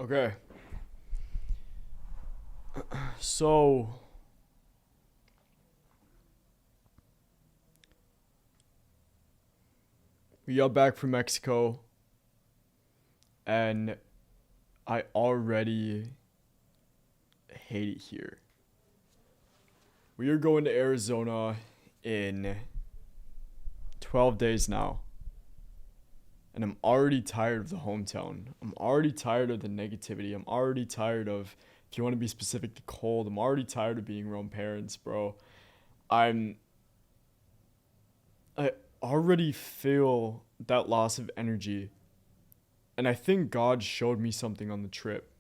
Okay. So we got back from Mexico and I already hate it here. We are going to Arizona in 12 days now. And I'm already tired of the hometown. I'm already tired of the negativity. I'm already tired of, if you want to be specific, the cold. I'm already tired of being around parents, bro. I'm I already feel that loss of energy. And I think God showed me something on the trip.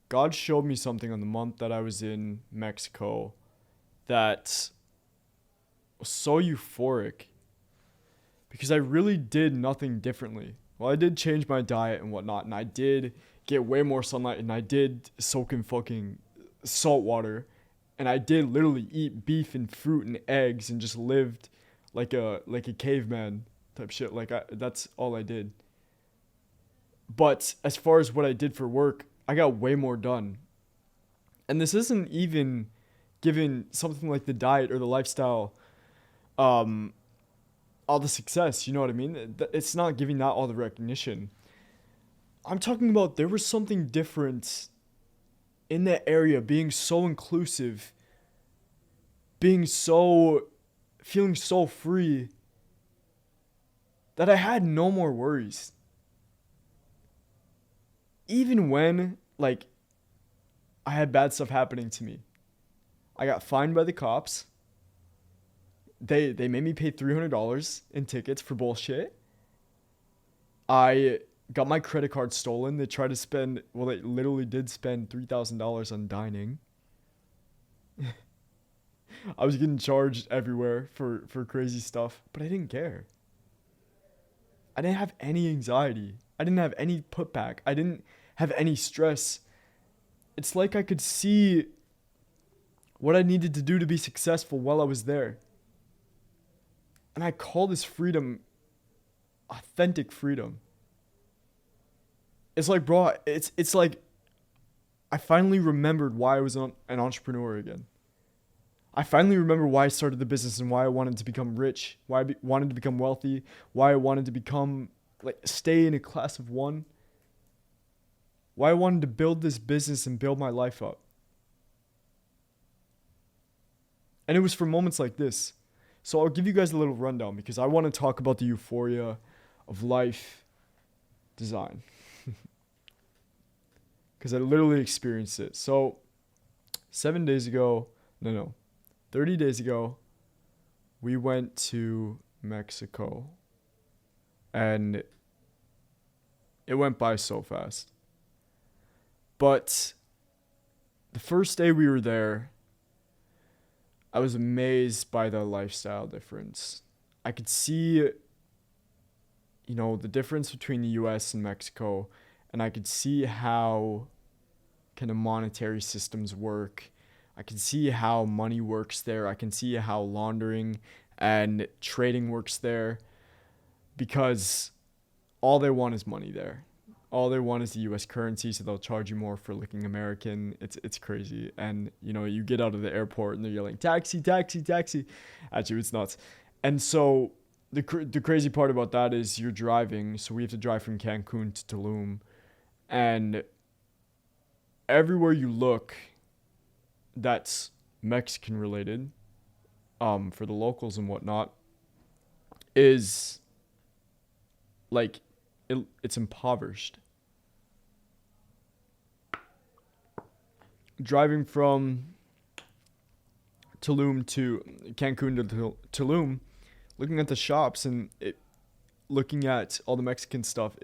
God showed me something on the month that I was in Mexico that was so euphoric because I really did nothing differently. Well, I did change my diet and whatnot, and I did get way more sunlight, and I did soak in fucking salt water, and I did literally eat beef and fruit and eggs and just lived like a caveman type shit. That's all I did. But as far as what I did for work, I got way more done. And this isn't even given something like the diet or the lifestyle um all the success, you know what I mean? It's not giving that all the recognition. I'm talking about there was something different in that area, being so inclusive, being so feeling so free that I had no more worries. Even when I had bad stuff happening to me. I got fined by the cops. They made me pay $300 in tickets for bullshit. I got my credit card stolen. They tried to spend, well, they literally did spend $3,000 on dining. I was getting charged everywhere for crazy stuff, but I didn't care. I didn't have any anxiety. I didn't have any putback. I didn't have any stress. It's like I could see what I needed to do to be successful while I was there. And I call this freedom authentic freedom. It's like, bro, it's like I finally remembered why I was an entrepreneur again. I finally remember why I started the business and why I wanted to become rich, why wanted to become wealthy, why I wanted to become, stay in a class of one, why I wanted to build this business and build my life up. And it was for moments like this. So I'll give you guys a little rundown because I want to talk about the euphoria of life design. Because I literally experienced it. So 7 days ago, no, 30 days ago, we went to Mexico. And it went by so fast. But the first day we were there, I was amazed by the lifestyle difference. I could see, the difference between the US and Mexico, and I could see how kind of monetary systems work. I can see how money works there. I can see how laundering and trading works there because all they want is money there. All they want is the US currency, so they'll charge you more for looking American. It's crazy. And, you get out of the airport and they're yelling, taxi, taxi, taxi at you. It's nuts. And so the crazy part about that is you're driving. So we have to drive from Cancun to Tulum. And everywhere you look that's Mexican related, for the locals and whatnot, is it's impoverished. Driving from Tulum to Cancun to Tulum, looking at the shops and looking at all the Mexican stuff,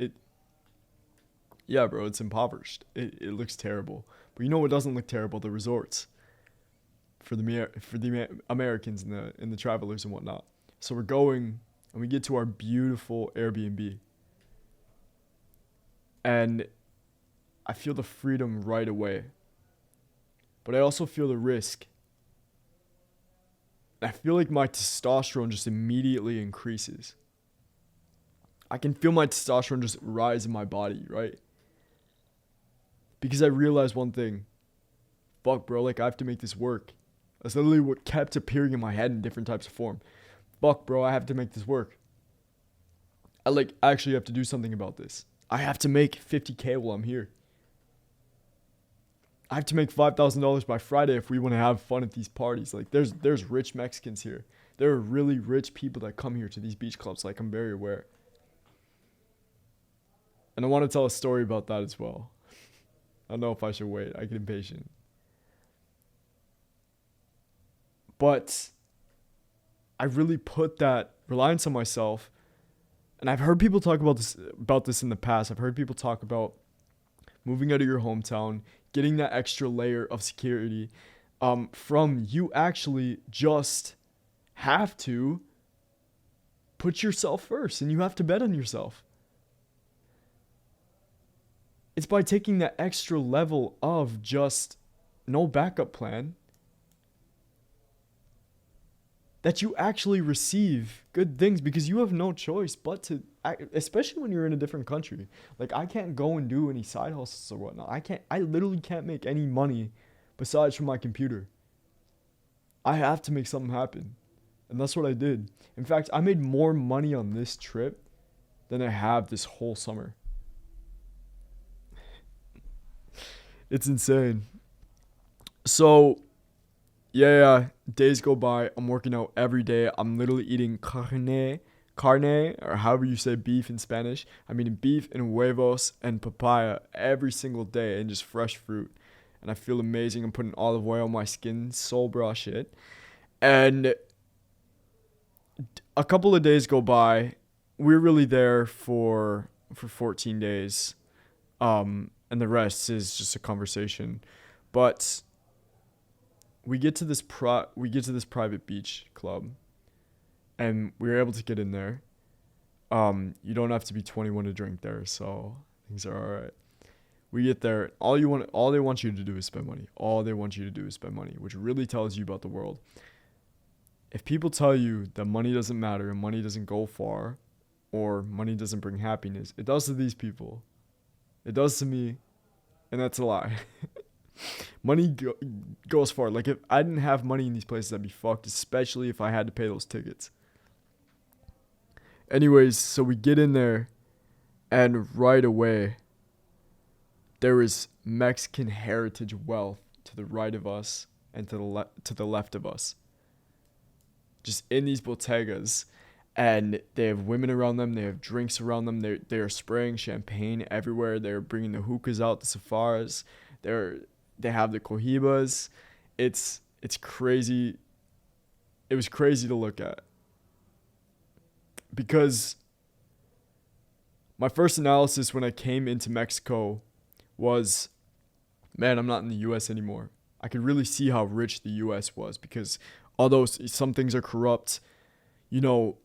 yeah, bro, it's impoverished. It looks terrible. But you know what doesn't look terrible? The resorts for the Americans and the travelers and whatnot. So we're going and we get to our beautiful Airbnb. And I feel the freedom right away. But I also feel the risk. I feel like my testosterone just immediately increases. I can feel my testosterone just rise in my body, right? because I realized one thing. Fuck, bro, like I have to make this work. That's literally what kept appearing in my head in different types of form. Fuck, bro, I have to make this work. I actually have to do something about this. I have to make 50K while I'm here. I have to make $5,000 by Friday if we want to have fun at these parties. Like there's rich Mexicans here. There are really rich people that come here to these beach clubs. Like, I'm very aware. And I want to tell a story about that as well. I don't know if I should wait. I get impatient. But I really put that reliance on myself. And I've heard people talk about this in the past. I've heard people talk about moving out of your hometown, getting that extra layer of security, from you actually just have to put yourself first, and you have to bet on yourself. It's by taking that extra level of just no backup plan that you actually receive good things, because you have no choice but to, especially when you're in a different country. Like, I can't go and do any side hustles or whatnot. I literally can't make any money besides from my computer. I have to make something happen. And that's what I did. In fact, I made more money on this trip than I have this whole summer. It's insane. So, yeah, days go by. I'm working out every day. I'm literally eating carne, or however you say beef in Spanish. I'm eating beef and huevos and papaya every single day, and just fresh fruit. And I feel amazing. I'm putting olive oil on my skin. Soul bra shit. And a couple of days go by. We're really there for 14 days. And the rest is just a conversation. But we get to this private beach club, and we were able to get in there. You don't have to be 21 to drink there, so things are all right. We get there. All they want you to do is spend money. All they want you to do is spend money, which really tells you about the world. If people tell you that money doesn't matter and money doesn't go far, or money doesn't bring happiness, it does to these people. It does to me, and that's a lie. Money goes far. Like, if I didn't have money in these places, I'd be fucked, especially if I had to pay those tickets. Anyways, so we get in there, and right away, there is Mexican heritage wealth to the right of us and to the left of us. Just in these bodegas, and they have women around them, they have drinks around them, they are spraying champagne everywhere, they're bringing the hookahs out, the safaras, they have the cohibas. It's crazy. It was crazy to look at, because my first analysis when I came into Mexico was, man, I'm not in the US anymore. I could really see how rich the US was, because although some things are corrupt, you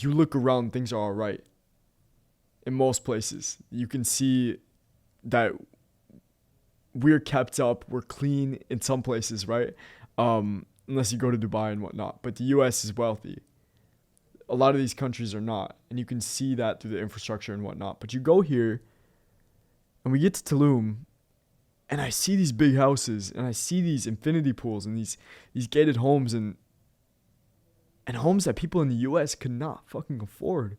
look around, things are all right. In most places, you can see that we're kept up, we're clean in some places, right? Unless you go to Dubai and whatnot. But the US is wealthy. A lot of these countries are not, and you can see that through the infrastructure and whatnot. But you go here, and we get to Tulum, and I see these big houses, and I see these infinity pools, and these gated homes, and homes that people in the US could not fucking afford.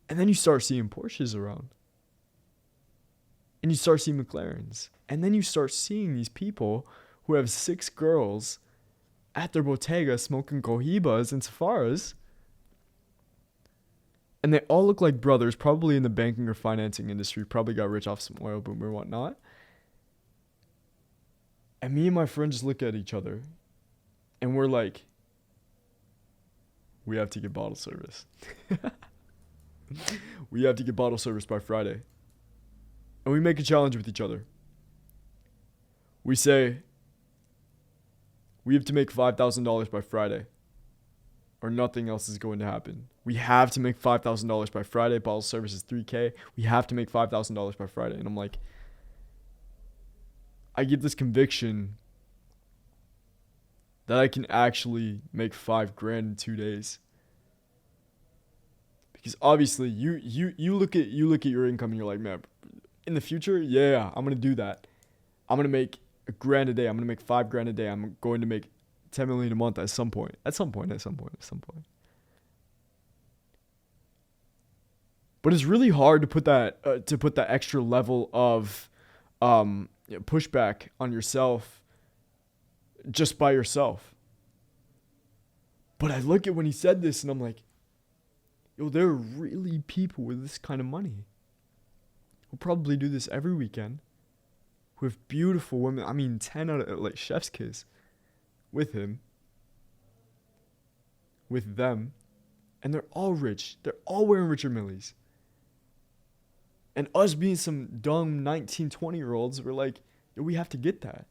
And then you start seeing Porsches around. And you start seeing McLarens. And then you start seeing these people who have 6 girls at their bodega smoking cohibas and safaras. And they all look like brothers, probably in the banking or financing industry, probably got rich off some oil boom or whatnot. And me and my friend just look at each other, and we're like, we have to get bottle service. We have to get bottle service by Friday. And we make a challenge with each other. We say, we have to make $5,000 by Friday, or nothing else is going to happen. We have to make $5,000 by Friday. Bottle service is $3,000. We have to make $5,000 by Friday. And I'm like, I get this conviction that I can actually make $5,000 in 2 days. Because obviously you look at your income and you're like, man, in the future, yeah, I'm gonna do that. I'm gonna make $1,000 a day. I'm gonna make $5,000 a day. I'm going to make 10 million a month at some point. At some point. But it's really hard to put that extra level of pushback on yourself just by yourself. But I look at when he said this and I'm like, yo, there are really people with this kind of money who probably do this every weekend with beautiful women. I mean, 10 out of like chef's kiss with him, with them, and they're all rich. They're all wearing Richard Milles. And us being some dumb 19, 20-year-olds, we're like, yo, we have to get that.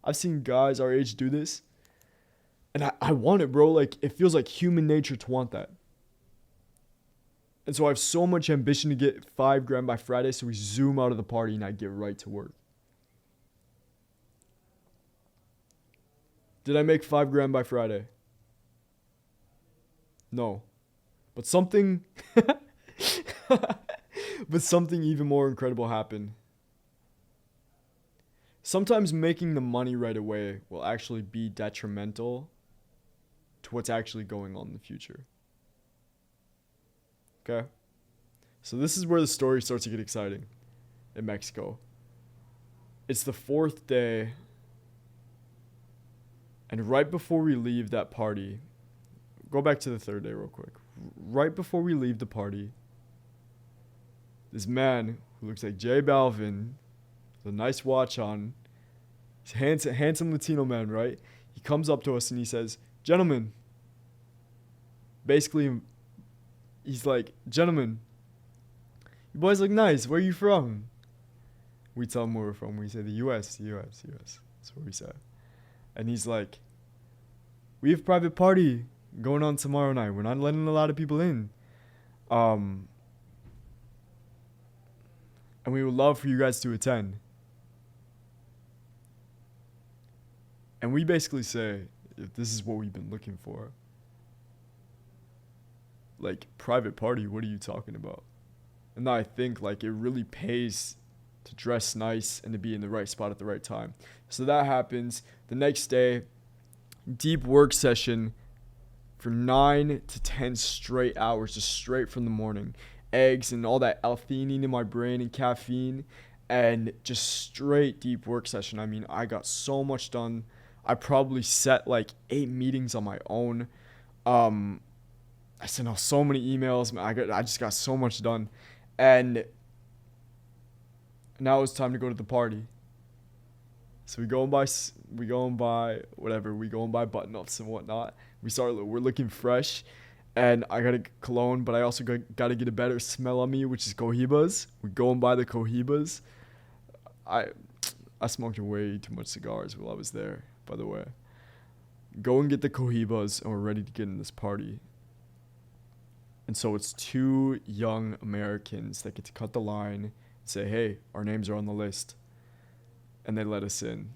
I've seen guys our age do this. And I want it, bro. Like, it feels like human nature to want that. And so I have so much ambition to get $5,000 by Friday, so we zoom out of the party and I get right to work. Did I make $5,000 by Friday? No. But something even more incredible happened. Sometimes making the money right away will actually be detrimental to what's actually going on in the future. Okay? So this is where the story starts to get exciting in Mexico. It's the 4th day, and right before we leave that party, go back to the 3rd day real quick. Right before we leave the party, this man who looks like J Balvin, with a nice watch on, he's a handsome Latino man, right? He comes up to us and he says, "Gentlemen," basically, he's like, "Gentlemen, you boys look nice. Where are you from?" We tell him where we're from. We say the U.S. That's what we say. And he's like, "We have a private party going on tomorrow night. We're not letting a lot of people in. And we would love for you guys to attend." And we basically say, if this is what we've been looking for, like, private party, what are you talking about? And now I think, like, it really pays to dress nice and to be in the right spot at the right time. So that happens. The next day, deep work session for 9 to 10 straight hours, just straight from the morning. Eggs and all that L-theanine in my brain and caffeine, and just straight deep work session. I mean, I got so much done. I probably set like 8 meetings on my own. I sent out so many emails. I just got so much done. And now it's time to go to the party. So we go and buy button-ups and whatnot. We're looking fresh. And I got a cologne, but I also got to get a better smell on me, which is Cohibas. We go and buy the Cohibas. I smoked way too much cigars while I was there, by the way. Go and get the Cohibas, and we're ready to get in this party. And so it's 2 young Americans that get to cut the line and say, "Hey, our names are on the list." And they let us in. And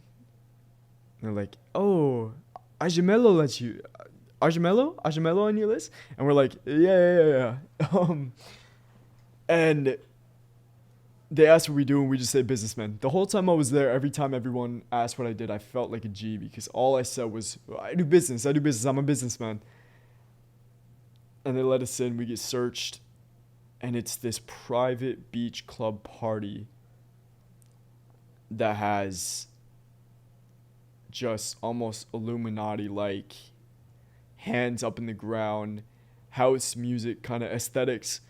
they're like, "Oh, Ajamelo let you... Ajamelo on your list?" And we're like, yeah. And they asked what we do, and we just say businessman. The whole time I was there, every time everyone asked what I did, I felt like a G, because all I said was, I do business, I'm a businessman. And they let us in, we get searched, and it's this private beach club party that has just almost Illuminati-like hands up in the ground, house music kind of aesthetics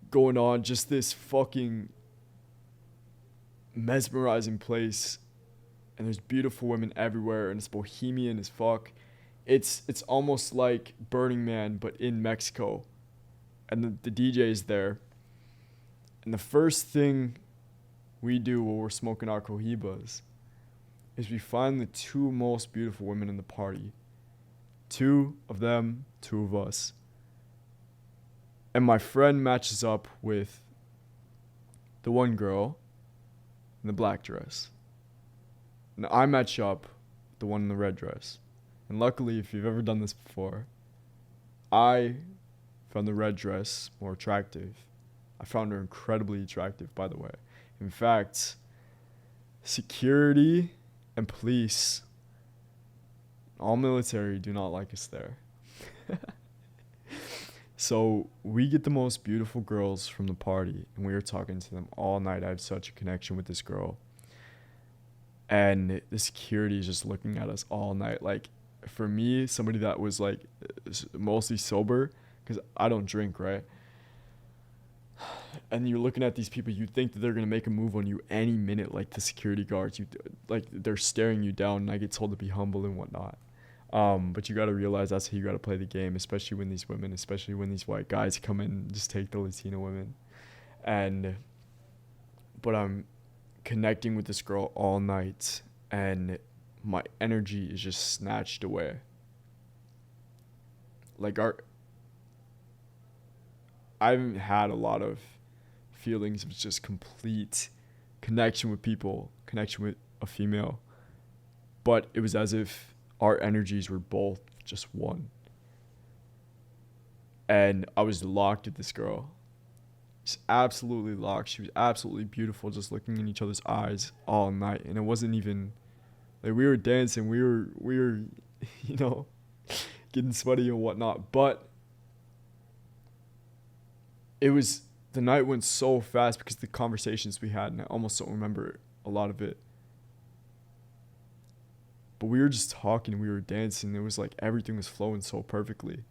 going on, just this fucking mesmerizing place, and there's beautiful women everywhere, and it's bohemian as fuck. It's almost like Burning Man, but in Mexico, and the DJ is there. And the first thing we do while we're smoking our Cohibas is we find the 2 most beautiful women in the party. 2 of them, 2 of us. And my friend matches up with the one girl in the black dress. And I match up with the one in the red dress. And luckily, if you've ever done this before, I found the red dress more attractive. I found her incredibly attractive, by the way. In fact, security and police, all military, do not like us there. So we get the most beautiful girls from the party, and we were talking to them all night. I have such a connection with this girl. And the security is just looking at us all night. Like, for me, somebody that was like mostly sober, because I don't drink, right? And you're looking at these people, you think that they're gonna make a move on you any minute, like the security guards. You like they're staring you down, and I get told to be humble and whatnot. But you gotta realize that's how you gotta play the game, especially when these white guys come in and just take the Latino women. But I'm connecting with this girl all night, and my energy is just snatched away. Like I haven't had a lot of feelings of just complete connection with people, connection with a female. But it was as if our energies were both just one. And I was locked with this girl. Just absolutely locked. She was absolutely beautiful, just looking in each other's eyes all night. And it wasn't even like we were dancing, we were you know, getting sweaty and whatnot. But the night went so fast because of the conversations we had, and I almost don't remember a lot of it. But we were just talking, we were dancing. It was like everything was flowing so perfectly.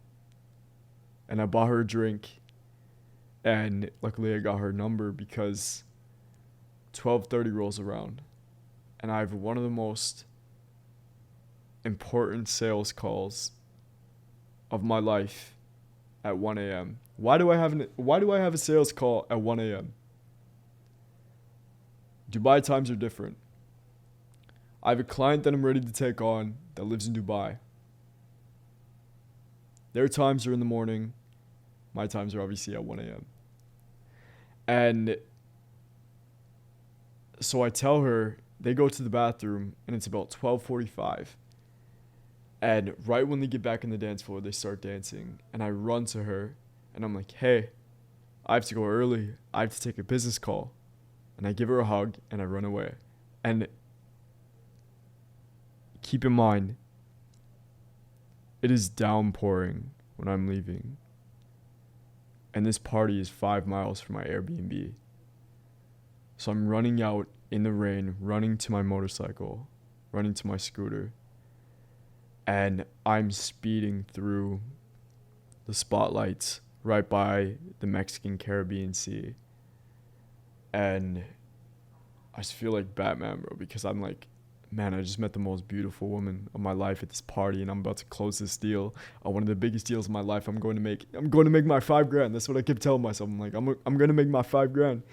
And I bought her a drink, and luckily I got her number because 12:30 rolls around, and I have one of the most important sales calls of my life at 1 a.m. Why do I have a sales call at 1 a.m.? Dubai times are different. I have a client that I'm ready to take on that lives in Dubai. Their times are in the morning. My times are obviously at 1 a.m. And so I tell her, they go to the bathroom, and it's about 12:45. And right when they get back in the dance floor, they start dancing. And I run to her, and I'm like, hey, I have to go early. I have to take a business call. And I give her a hug, and I run away. And keep in mind, it is downpouring when I'm leaving. And this party is 5 miles from my Airbnb. So I'm running out in the rain, running to my motorcycle, running to my scooter. And I'm speeding through the spotlights right by the Mexican Caribbean Sea. And I just feel like Batman, bro, because I'm like, man, I just met the most beautiful woman of my life at this party, and I'm about to close this deal. One of the biggest deals of my life. I'm going to make my $5,000. That's what I kept telling myself. I'm like, I'm going to make my $5,000.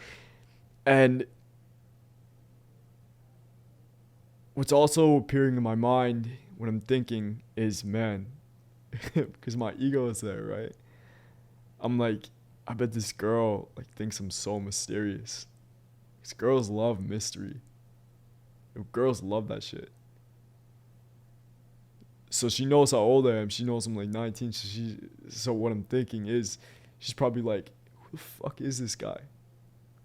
And what's also appearing in my mind when I'm thinking is, man, because my ego is there, right? I'm like, I bet this girl like thinks I'm so mysterious. Because girls love mystery. Girls love that shit. So she knows how old I am. She knows I'm like 19. So what I'm thinking is, she's probably like, who the fuck is this guy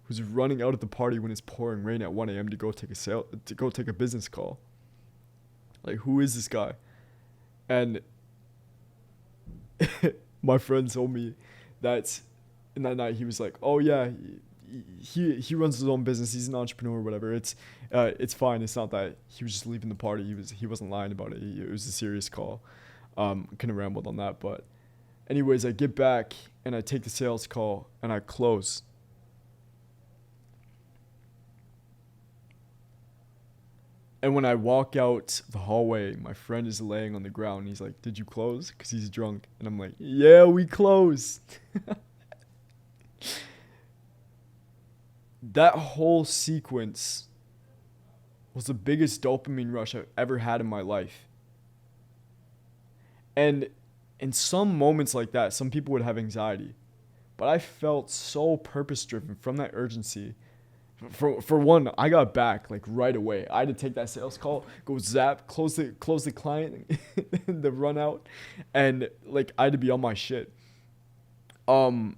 who's running out of the party when it's pouring rain at 1 a.m. to go take a business call? Like, who is this guy? And my friend told me that in that night he was like, oh yeah, he runs his own business. He's an entrepreneur or whatever. It's fine. It's not that he was just leaving the party. He wasn't lying about it. It was a serious call. Kind of rambled on that, but anyways, I get back and I take the sales call and I close. And when I walk out the hallway, my friend is laying on the ground. He's like, did you close? Because he's drunk. And I'm like, yeah, we closed. That whole sequence was the biggest dopamine rush I've ever had in my life. And in some moments like that, some people would have anxiety. But I felt so purpose-driven from that urgency. For one, I got back like right away. I had to take that sales call, go zap, close the client, the run out, and like I had to be on my shit. But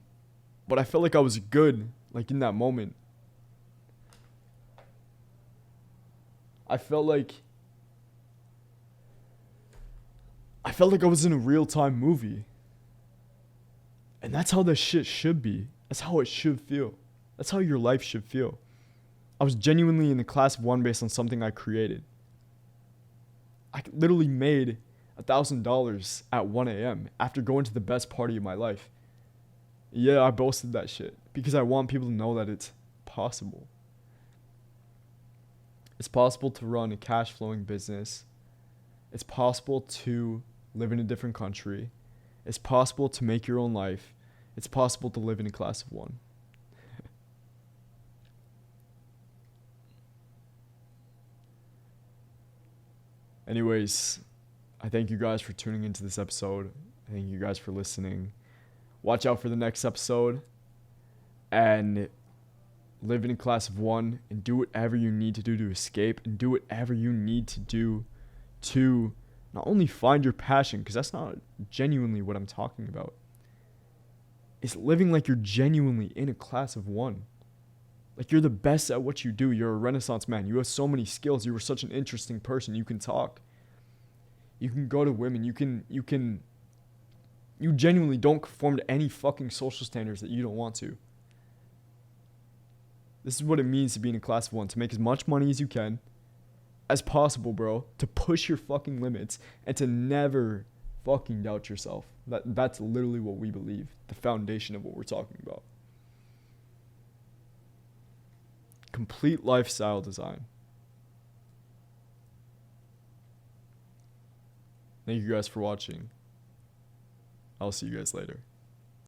I felt like I was good, like in that moment. I felt like I was in a real-time movie. And that's how this shit should be. That's how it should feel. That's how your life should feel. I was genuinely in the class of one based on something I created. I literally made $1,000 at 1 a.m. after going to the best party of my life. Yeah, I boasted that shit because I want people to know that it's possible. It's possible to run a cash flowing business. It's possible to live in a different country. It's possible to make your own life. It's possible to live in a class of one. Anyways, I thank you guys for tuning into this episode. I thank you guys for listening. Watch out for the next episode. And live in a class of one and do whatever you need to do to escape, and do whatever you need to do to not only find your passion, because that's not genuinely what I'm talking about. It's living like you're genuinely in a class of one. Like you're the best at what you do. You're a Renaissance man. You have so many skills. You were such an interesting person. You can talk. You can go to women. You genuinely don't conform to any fucking social standards that you don't want to. This is what it means to be in a class of one. To make as much money as you can, as possible, bro. To push your fucking limits and to never fucking doubt yourself. That's literally what we believe. The foundation of what we're talking about. Complete lifestyle design. Thank you guys for watching. I'll see you guys later.